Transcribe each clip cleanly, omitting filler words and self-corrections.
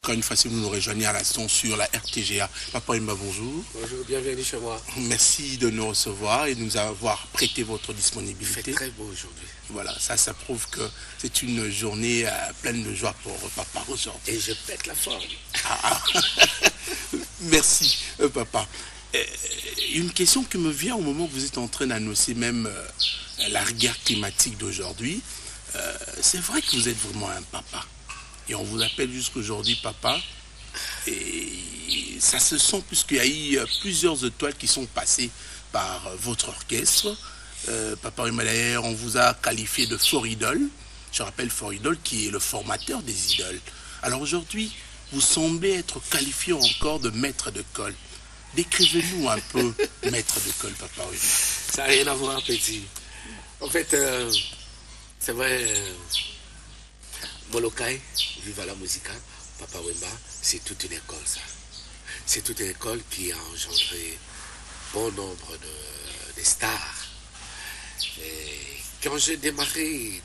encore une fois si vous nous rejoignez à l'instant sur la RTGA. Papa Wemba, bonjour. Bonjour, bienvenue chez moi. Merci de nous recevoir et de nous avoir prêté votre disponibilité. Il fait très beau aujourd'hui. Voilà, ça prouve que c'est une journée pleine de joie pour papa aujourd'hui. Et je pète la forme. Merci, papa. Une question qui me vient au moment où vous êtes en train d'annoncer même la guerre climatique d'aujourd'hui. C'est vrai que vous êtes vraiment un papa. Et on vous appelle jusqu'aujourd'hui papa. Et ça se sent puisqu'il y a eu plusieurs étoiles qui sont passées par votre orchestre. Papa Wemba, d'ailleurs, on vous a qualifié de fort idole. Je rappelle fort idole qui est le formateur des idoles. Alors aujourd'hui, vous semblez être qualifié encore de maître de colle. Décrivez-nous un peu maître de colle, Papa Wemba. Ça n'a rien à voir, petit. En fait, c'est vrai, Molokai, Viva la Musica, Papa Wemba, c'est toute une école, ça. C'est toute une école qui a engendré bon nombre de stars. Et quand j'ai démarré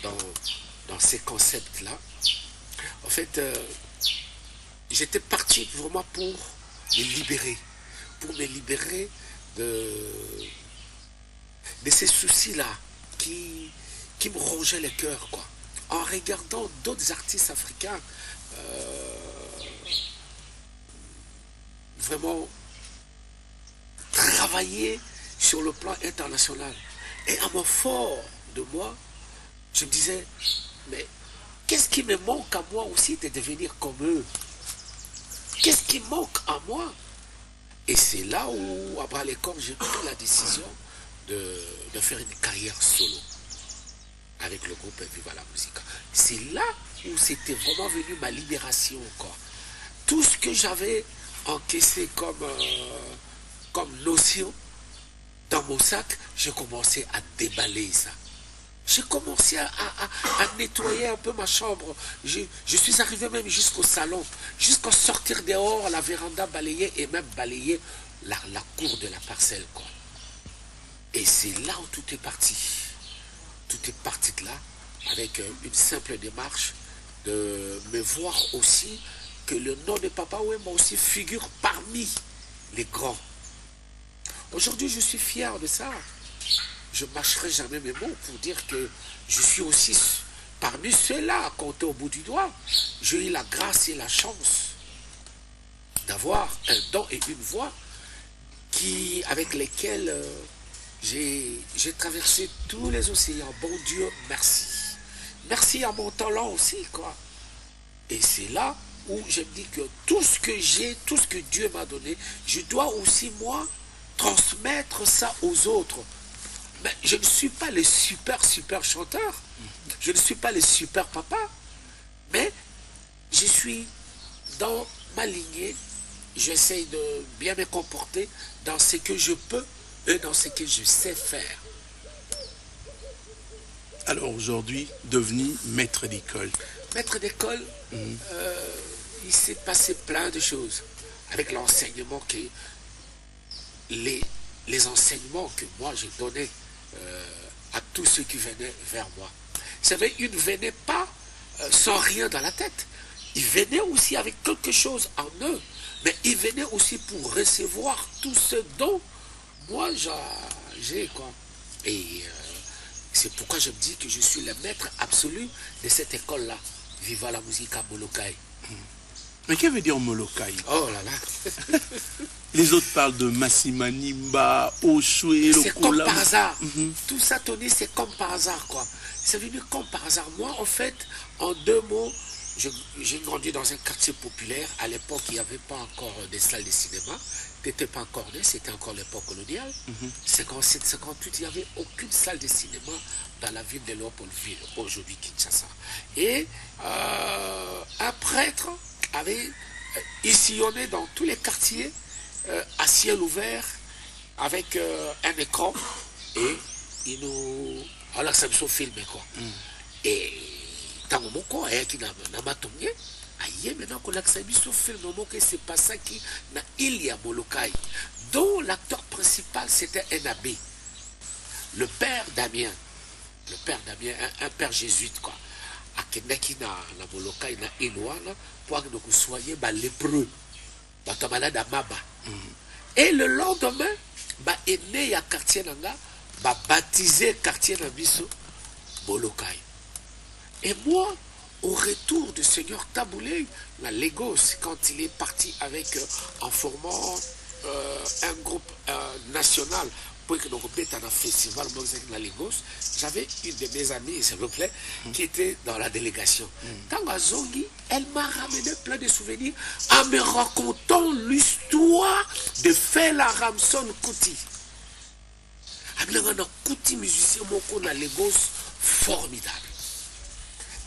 dans ces concepts-là, en fait, j'étais parti vraiment pour me libérer de ces soucis-là qui me rongeaient le cœur, quoi. En regardant d'autres artistes africains vraiment travailler sur le plan international. Et à mon fort de moi, je me disais, mais qu'est-ce qui me manque à moi aussi de devenir comme eux? Qu'est-ce qui manque à moi? Et c'est là où, à bras les corps, j'ai pris la décision de faire une carrière solo avec le groupe Viva la Musica. C'est là où c'était vraiment venu ma libération, quoi. Tout ce que j'avais encaissé comme notion dans mon sac, j'ai commencé à déballer ça. J'ai commencé à nettoyer un peu ma chambre. Je suis arrivé même jusqu'au salon, jusqu'à sortir dehors, la véranda balayée et même balayer la cour de la parcelle, quoi. Et c'est là où tout est parti. Tout est parti de là, avec une simple démarche de me voir aussi que le nom de Papa Wemba aussi figure parmi les grands. Aujourd'hui, je suis fier de ça. Je ne mâcherai jamais mes mots pour dire que je suis aussi parmi ceux-là à compter au bout du doigt. J'ai eu la grâce et la chance d'avoir un don et une voix avec lesquels j'ai traversé tous les océans. Bon Dieu, merci. Merci à mon talent aussi, quoi. Et c'est là où je me dis que tout ce que j'ai, tout ce que Dieu m'a donné, je dois aussi, moi, transmettre ça aux autres. Mais je ne suis pas le super chanteur. Je ne suis pas le super papa. Mais je suis dans ma lignée. J'essaie de bien me comporter dans ce que je peux et dans ce que je sais faire. Alors aujourd'hui, devenu maître d'école. Maître d'école, il s'est passé plein de choses avec l'enseignement les enseignements que moi j'ai donnés à tous ceux qui venaient vers moi. Vous savez, ils ne venaient pas sans rien dans la tête. Ils venaient aussi avec quelque chose en eux, mais ils venaient aussi pour recevoir tout ce dont moi j'ai, quoi. Et c'est pourquoi je me dis que je suis le maître absolu de cette école-là. Viva la Musica Molokai. Mais que veut dire Molokai? Oh là là. Les autres parlent de Massimanimba, Oshwe, c'est comme par hasard. Tout ça, Tony, c'est comme par hasard, quoi. C'est venu comme par hasard. Moi, en fait, en 2 mots, j'ai grandi dans un quartier populaire. À l'époque, il n'y avait pas encore des salles de cinéma. N'était pas encore né, c'était encore l'époque coloniale. 57, 58, il n'y avait aucune salle de cinéma dans la ville de Léopoldville, aujourd'hui Kinshasa. Et un prêtre avait sillonné dans tous les quartiers à ciel ouvert avec un écran et il nous... Alors ça me sont filmé, quoi. Et dans mon coin, qui n'a pas tombé, aïe, maintenant qu'on a que ça me film, c'est pas ça qui n'a Ilia Molokai, dont l'acteur principal c'était un abbé, le père Damien, un père jésuite, quoi, à akendaki na Molokai na Eloana pour que nous soyons lépreux, malade à Maba. Et le lendemain, est né à quartier nanga, baptisé quartier Nabiso, Molokai. Et moi, au retour du Seigneur Taboulé, à Lagos, quand il est parti avec, en formant un groupe national pour que nous remettons un festival à Lagos, j'avais une de mes amies, s'il vous plaît, qui était dans la délégation. Quand Zongi, elle m'a ramené plein de souvenirs en me racontant l'histoire de Fela Ramson Kuti. Un Kuti musicien à Lagos formidable.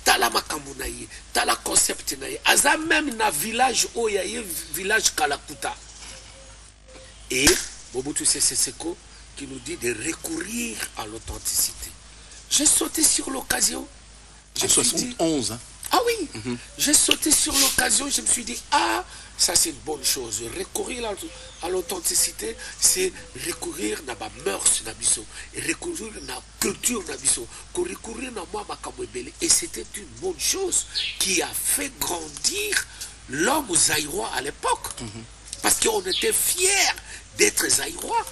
Tala makambo na ye, tala concept na ye. Aza même na village Oyaye, village Kalakuta. Et Mobutu Sese Seko qui nous dit de recourir à l'authenticité. J'ai sauté sur l'occasion. En 71, hein? Ah oui, j'ai sauté sur l'occasion, je me suis dit, ah, ça c'est une bonne chose. Recourir à l'authenticité, c'est recourir à ma mœurs, recourir à la culture, recourir à moi, et c'était une bonne chose qui a fait grandir l'homme zaïrois à l'époque. Parce qu'on était fiers d'être zaïrois.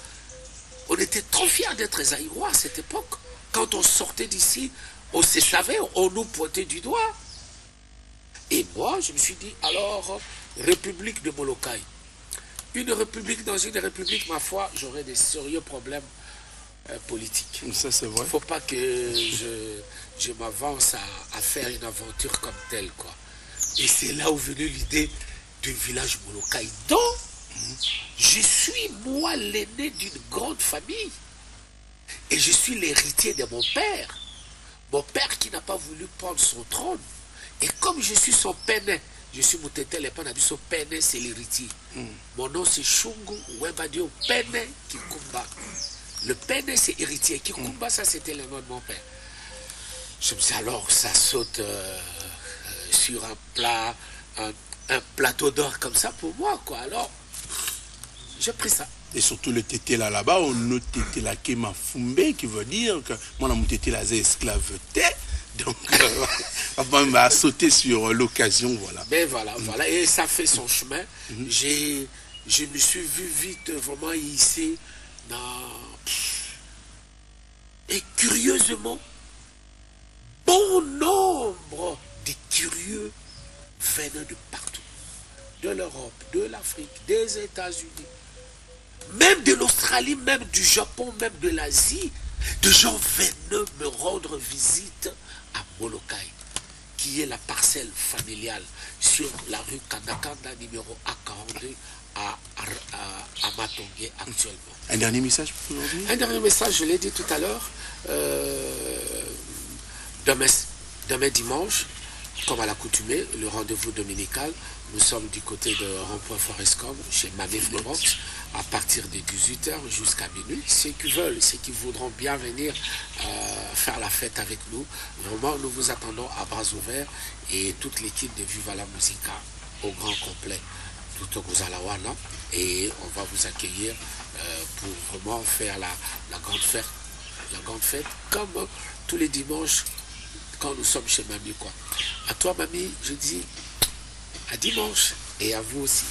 On était trop fiers d'être zaïrois à cette époque. Quand on sortait d'ici, on se savait, on nous pointait du doigt. Et moi, je me suis dit, alors, République de Molokai. Une république, dans une république, ma foi, j'aurais des sérieux problèmes politiques. Ça, c'est vrai. Il ne faut pas que je m'avance à faire une aventure comme telle, quoi. Et c'est là où venue l'idée du village Molokai, dont je suis, moi, l'aîné d'une grande famille. Et je suis l'héritier de mon père. Mon père qui n'a pas voulu prendre son trône. Et comme je suis son pène, je suis Moutete Lepanabi, son pène, c'est l'héritier. Mon nom c'est Shungu Webadio Pène Kikumba. Le pène c'est héritier. Kikumba, ça c'était le nom de mon père. Je me dis alors, ça saute sur un plat, un plateau d'or comme ça pour moi, quoi. Alors, j'ai pris ça. Et surtout le tété là-bas, on note tété la Kema Fumbe, qui veut dire que moi, mon tété là, c'est esclaveté. Donc, on va sauter sur l'occasion, voilà. Ben voilà, voilà. Et ça fait son chemin. Je me suis vu vite vraiment ici. Et curieusement, bon nombre de curieux venaient de partout. De l'Europe, de l'Afrique, des États-Unis, même de l'Australie, même du Japon, même de l'Asie. Des gens venaient me rendre visite à Molokai, qui est la parcelle familiale sur la rue Kandakanda, numéro A42 à Matongé actuellement. Un dernier message pour aujourd'hui? Un dernier message, je l'ai dit tout à l'heure, demain dimanche, comme à l'accoutumée, le rendez-vous dominical, nous sommes du côté de Rond-Point Forestcom, chez Mamif Box, à partir de 18h jusqu'à minuit. Ceux qui veulent, ceux qui voudront bien venir faire la fête avec nous, vraiment, nous vous attendons à bras ouverts, et toute l'équipe de Viva la Musica au grand complet, tout au Gozalawana, et on va vous accueillir pour vraiment faire la grande fête, comme tous les dimanches quand nous sommes chez Mamie, quoi. À toi, Mamie, je dis à dimanche, et à vous aussi.